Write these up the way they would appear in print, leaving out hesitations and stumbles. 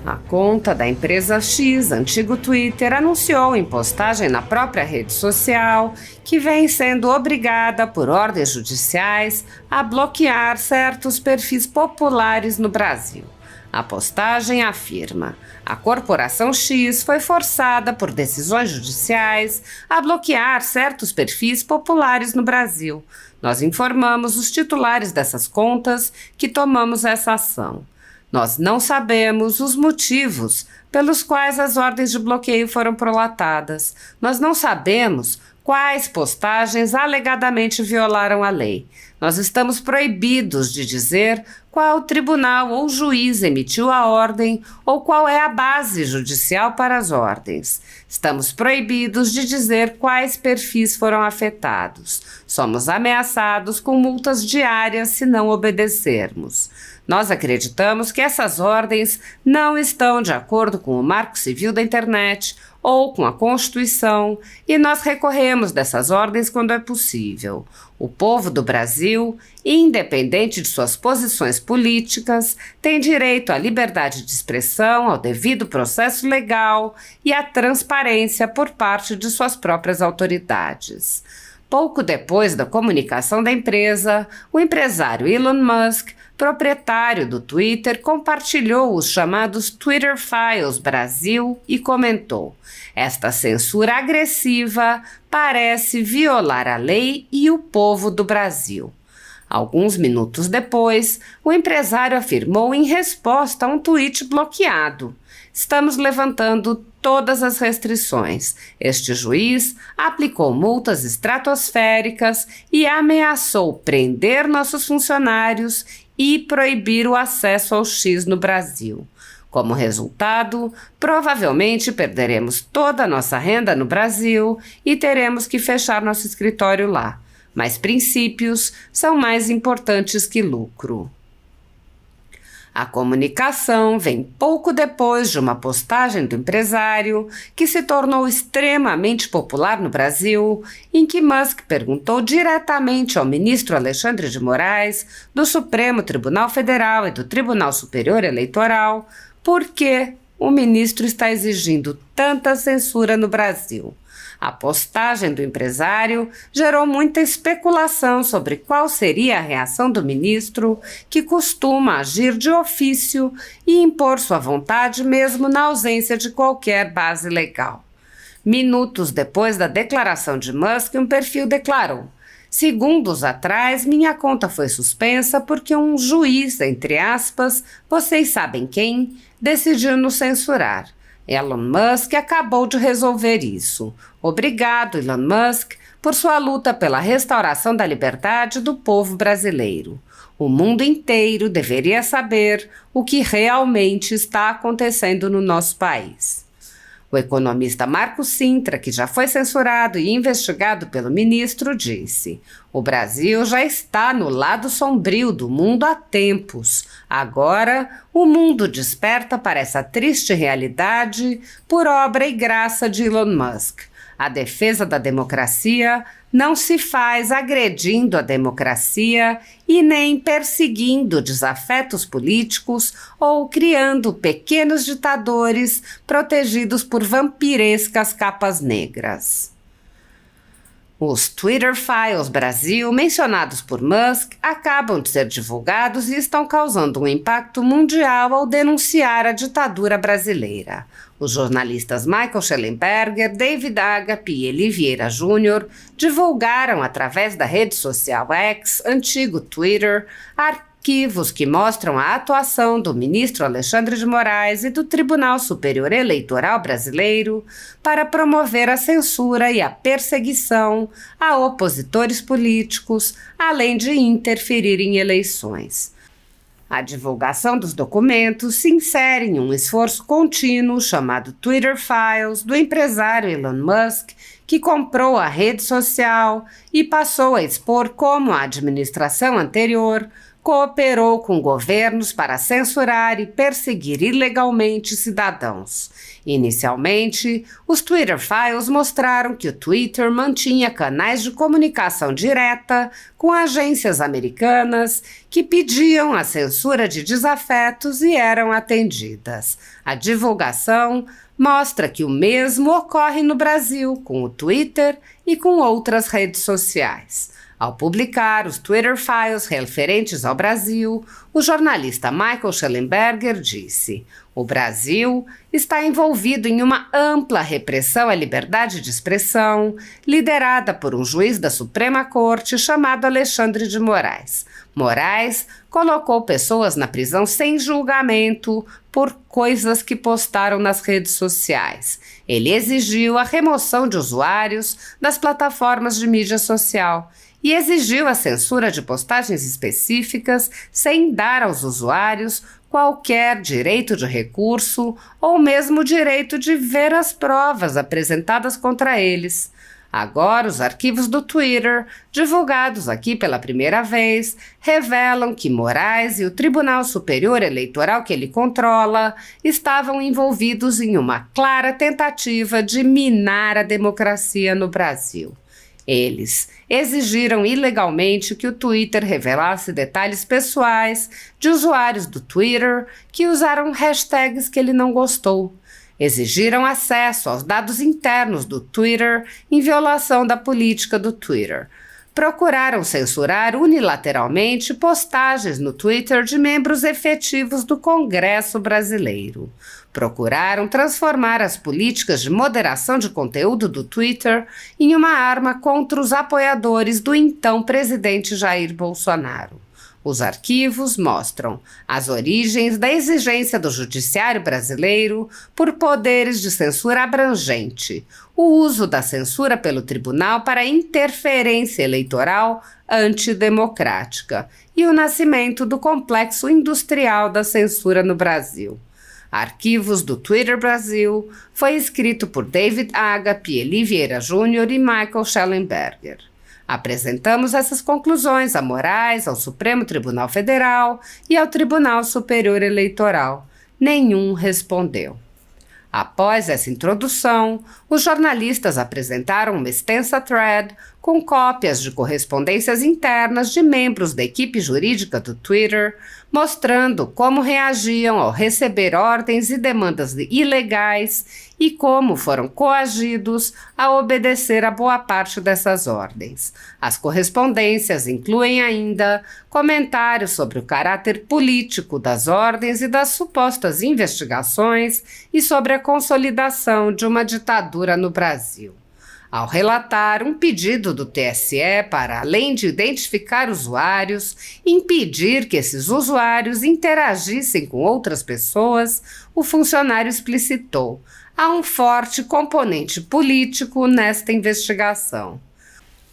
A conta da empresa X, antigo Twitter, anunciou em postagem na própria rede social que vem sendo obrigada por ordens judiciais a bloquear certos perfis populares no Brasil. A postagem afirma: a Corporação X foi forçada por decisões judiciais a bloquear certos perfis populares no Brasil. Nós informamos os titulares dessas contas que tomamos essa ação. Nós não sabemos os motivos pelos quais as ordens de bloqueio foram prolatadas. Nós não sabemos quais postagens alegadamente violaram a lei. Nós estamos proibidos de dizer qual tribunal ou juiz emitiu a ordem ou qual é a base judicial para as ordens. Estamos proibidos de dizer quais perfis foram afetados. Somos ameaçados com multas diárias se não obedecermos. Nós acreditamos que essas ordens não estão de acordo com o Marco Civil da Internet ou com a Constituição e nós recorremos dessas ordens quando é possível. O povo do Brasil, independente de suas posições políticas, tem direito à liberdade de expressão, ao devido processo legal e à transparência por parte de suas próprias autoridades. Pouco depois da comunicação da empresa, o empresário Elon Musk, proprietário do Twitter, compartilhou os chamados Twitter Files Brasil e comentou: esta censura agressiva parece violar a lei e o povo do Brasil. Alguns minutos depois, o empresário afirmou em resposta a um tweet bloqueado: estamos levantando todas as restrições. Este juiz aplicou multas estratosféricas e ameaçou prender nossos funcionários e proibir o acesso ao X no Brasil. Como resultado, provavelmente perderemos toda a nossa renda no Brasil e teremos que fechar nosso escritório lá. Mas princípios são mais importantes que lucro. A comunicação vem pouco depois de uma postagem do empresário, que se tornou extremamente popular no Brasil, em que Musk perguntou diretamente ao ministro Alexandre de Moraes, do Supremo Tribunal Federal e do Tribunal Superior Eleitoral, por que o ministro está exigindo tanta censura no Brasil. A postagem do empresário gerou muita especulação sobre qual seria a reação do ministro, que costuma agir de ofício e impor sua vontade mesmo na ausência de qualquer base legal. Minutos depois da declaração de Musk, um perfil declarou: segundos atrás, minha conta foi suspensa porque um juiz, entre aspas, vocês sabem quem, decidiu nos censurar. Elon Musk acabou de resolver isso. Obrigado, Elon Musk, por sua luta pela restauração da liberdade do povo brasileiro. O mundo inteiro deveria saber o que realmente está acontecendo no nosso país. O economista Marco Sintra, que já foi censurado e investigado pelo ministro, disse: o Brasil já está no lado sombrio do mundo há tempos. Agora, o mundo desperta para essa triste realidade por obra e graça de Elon Musk. A defesa da democracia não se faz agredindo a democracia e nem perseguindo desafetos políticos ou criando pequenos ditadores protegidos por vampirescas capas negras. Os Twitter Files Brasil, mencionados por Musk, acabam de ser divulgados e estão causando um impacto mundial ao denunciar a ditadura brasileira. Os jornalistas Michael Schellenberger, David Agape e Eli Vieira Jr. divulgaram através da rede social X, antigo Twitter, arquivos que mostram a atuação do ministro Alexandre de Moraes e do Tribunal Superior Eleitoral Brasileiro para promover a censura e a perseguição a opositores políticos, além de interferir em eleições. A divulgação dos documentos se insere em um esforço contínuo chamado Twitter Files do empresário Elon Musk, que comprou a rede social e passou a expor como a administração anterior cooperou com governos para censurar e perseguir ilegalmente cidadãos. Inicialmente, os Twitter Files mostraram que o Twitter mantinha canais de comunicação direta com agências americanas que pediam a censura de desafetos e eram atendidas. A divulgação mostra que o mesmo ocorre no Brasil com o Twitter e com outras redes sociais. Ao publicar os Twitter Files referentes ao Brasil, o jornalista Michael Shellenberger disse: "O Brasil está envolvido em uma ampla repressão à liberdade de expressão, liderada por um juiz da Suprema Corte chamado Alexandre de Moraes. Moraes colocou pessoas na prisão sem julgamento por coisas que postaram nas redes sociais. Ele exigiu a remoção de usuários das plataformas de mídia social e exigiu a censura de postagens específicas sem dar aos usuários qualquer direito de recurso ou mesmo direito de ver as provas apresentadas contra eles. Agora, os arquivos do Twitter, divulgados aqui pela primeira vez, revelam que Moraes e o Tribunal Superior Eleitoral que ele controla estavam envolvidos em uma clara tentativa de minar a democracia no Brasil. Eles exigiram ilegalmente que o Twitter revelasse detalhes pessoais de usuários do Twitter que usaram hashtags que ele não gostou. Exigiram acesso aos dados internos do Twitter em violação da política do Twitter. Procuraram censurar unilateralmente postagens no Twitter de membros efetivos do Congresso brasileiro. Procuraram transformar as políticas de moderação de conteúdo do Twitter em uma arma contra os apoiadores do então presidente Jair Bolsonaro. Os arquivos mostram as origens da exigência do judiciário brasileiro por poderes de censura abrangente, o uso da censura pelo tribunal para interferência eleitoral antidemocrática e o nascimento do complexo industrial da censura no Brasil. Arquivos do Twitter Brasil foi escrito por David Agape, Eli Vieira Júnior e Michael Shellenberger. Apresentamos essas conclusões a Moraes, ao Supremo Tribunal Federal e ao Tribunal Superior Eleitoral. Nenhum respondeu. Após essa introdução, os jornalistas apresentaram uma extensa thread com cópias de correspondências internas de membros da equipe jurídica do Twitter, mostrando como reagiam ao receber ordens e demandas ilegais e como foram coagidos a obedecer a boa parte dessas ordens. As correspondências incluem ainda comentários sobre o caráter político das ordens e das supostas investigações e sobre a consolidação de uma ditadura no Brasil. Ao relatar um pedido do TSE para, além de identificar usuários, impedir que esses usuários interagissem com outras pessoas, o funcionário explicitou: há um forte componente político nesta investigação.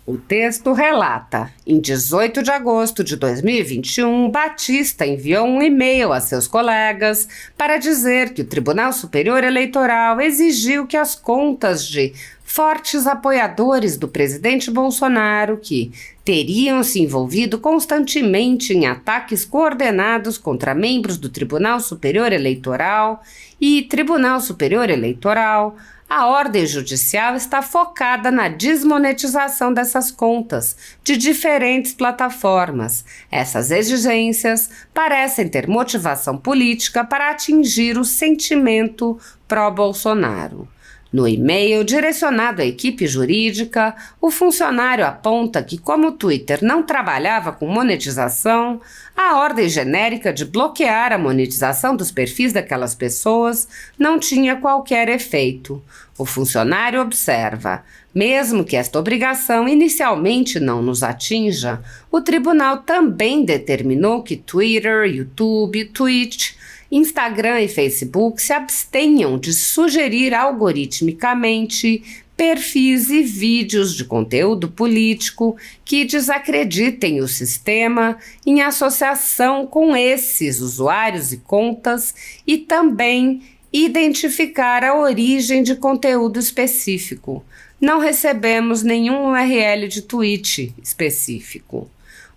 O texto relata: em 18 de agosto de 2021, Batista enviou um e-mail a seus colegas para dizer que o Tribunal Superior Eleitoral exigiu que as contas de fortes apoiadores do presidente Bolsonaro, que teriam se envolvido constantemente em ataques coordenados contra membros do Tribunal Superior Eleitoral e Tribunal Superior Eleitoral, a ordem judicial está focada na desmonetização dessas contas de diferentes plataformas. Essas exigências parecem ter motivação política para atingir o sentimento pró-Bolsonaro. No e-mail direcionado à equipe jurídica, o funcionário aponta que, como o Twitter não trabalhava com monetização, a ordem genérica de bloquear a monetização dos perfis daquelas pessoas não tinha qualquer efeito. O funcionário observa: mesmo que esta obrigação inicialmente não nos atinja, o tribunal também determinou que Twitter, YouTube, Twitch, Instagram e Facebook se abstenham de sugerir algoritmicamente perfis e vídeos de conteúdo político que desacreditem o sistema em associação com esses usuários e contas e também identificar a origem de conteúdo específico. Não recebemos nenhum URL de tweet específico.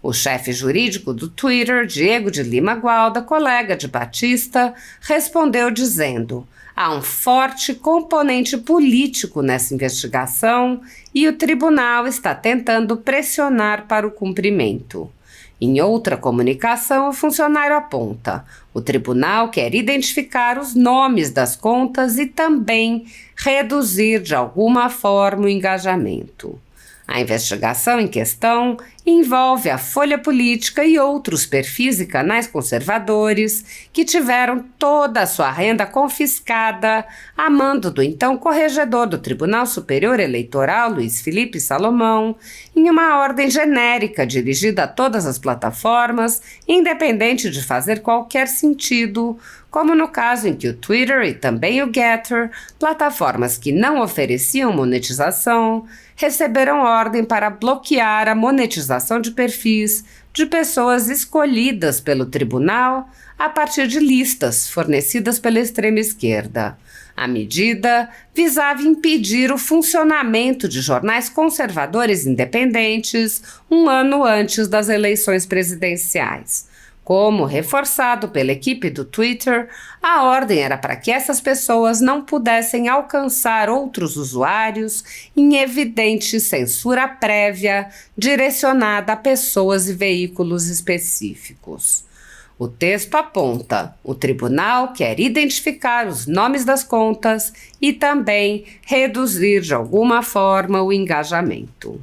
O chefe jurídico do Twitter, Diego de Lima Gualda, colega de Batista, respondeu dizendo: há um forte componente político nessa investigação e o tribunal está tentando pressionar para o cumprimento. Em outra comunicação, o funcionário aponta: o tribunal quer identificar os nomes das contas e também reduzir de alguma forma o engajamento. A investigação em questão envolve a Folha Política e outros perfis e canais conservadores que tiveram toda a sua renda confiscada a mando do então corregedor do Tribunal Superior Eleitoral, Luiz Felipe Salomão, em uma ordem genérica dirigida a todas as plataformas, independente de fazer qualquer sentido, como no caso em que o Twitter e também o Getter, plataformas que não ofereciam monetização, receberam ordem para bloquear a monetização de perfis de pessoas escolhidas pelo tribunal a partir de listas fornecidas pela extrema esquerda. A medida visava impedir o funcionamento de jornais conservadores independentes um ano antes das eleições presidenciais. Como reforçado pela equipe do Twitter, a ordem era para que essas pessoas não pudessem alcançar outros usuários em evidente censura prévia direcionada a pessoas e veículos específicos. O texto aponta: o tribunal quer identificar os nomes das contas e também reduzir de alguma forma o engajamento.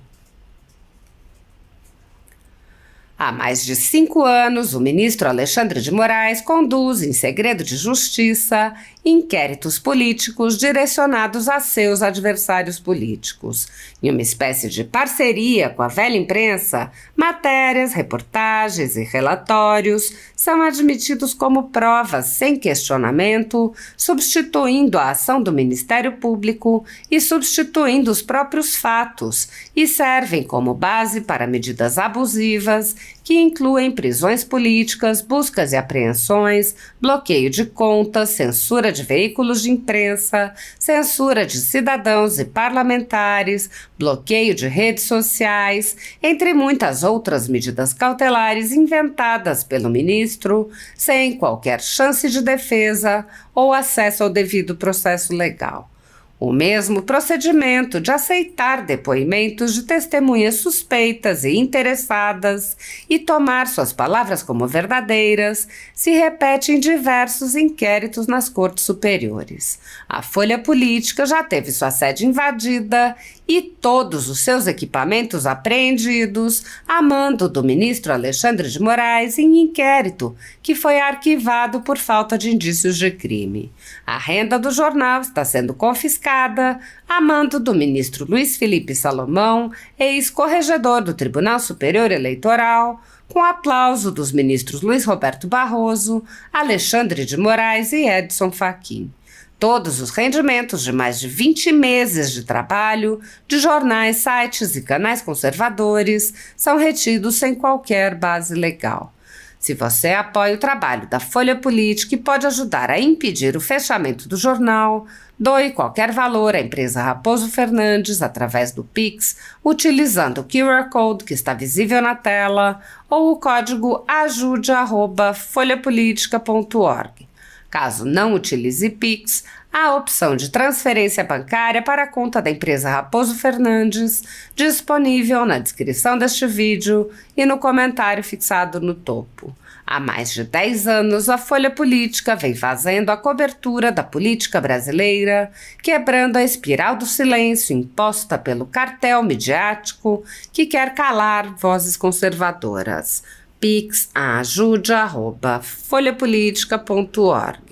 Há mais de 5 anos, o ministro Alexandre de Moraes conduz, em segredo de justiça, inquéritos políticos direcionados a seus adversários políticos. Em uma espécie de parceria com a velha imprensa, matérias, reportagens e relatórios são admitidos como provas sem questionamento, substituindo a ação do Ministério Público e substituindo os próprios fatos, e servem como base para medidas abusivas que incluem prisões políticas, buscas e apreensões, bloqueio de contas, censura de veículos de imprensa, censura de cidadãos e parlamentares, bloqueio de redes sociais, entre muitas outras medidas cautelares inventadas pelo ministro, sem qualquer chance de defesa ou acesso ao devido processo legal. O mesmo procedimento de aceitar depoimentos de testemunhas suspeitas e interessadas e tomar suas palavras como verdadeiras se repete em diversos inquéritos nas cortes superiores. A Folha Política já teve sua sede invadida e todos os seus equipamentos apreendidos a mando do ministro Alexandre de Moraes em inquérito que foi arquivado por falta de indícios de crime. A renda do jornal está sendo confiscada a mando do ministro Luiz Felipe Salomão, ex-corregedor do Tribunal Superior Eleitoral, com aplauso dos ministros Luiz Roberto Barroso, Alexandre de Moraes e Edson Fachin. Todos os rendimentos de mais de 20 meses de trabalho de jornais, sites e canais conservadores são retidos sem qualquer base legal. Se você apoia o trabalho da Folha Política e pode ajudar a impedir o fechamento do jornal, doe qualquer valor à empresa Raposo Fernandes através do Pix, utilizando o QR Code que está visível na tela ou o código ajude@folhapolitica.org. Caso não utilize Pix, há a opção de transferência bancária para a conta da empresa Raposo Fernandes, disponível na descrição deste vídeo e no comentário fixado no topo. Há mais de 10 anos, a Folha Política vem fazendo a cobertura da política brasileira, quebrando a espiral do silêncio imposta pelo cartel midiático que quer calar vozes conservadoras. Pix a ajude@folhapolitica.org.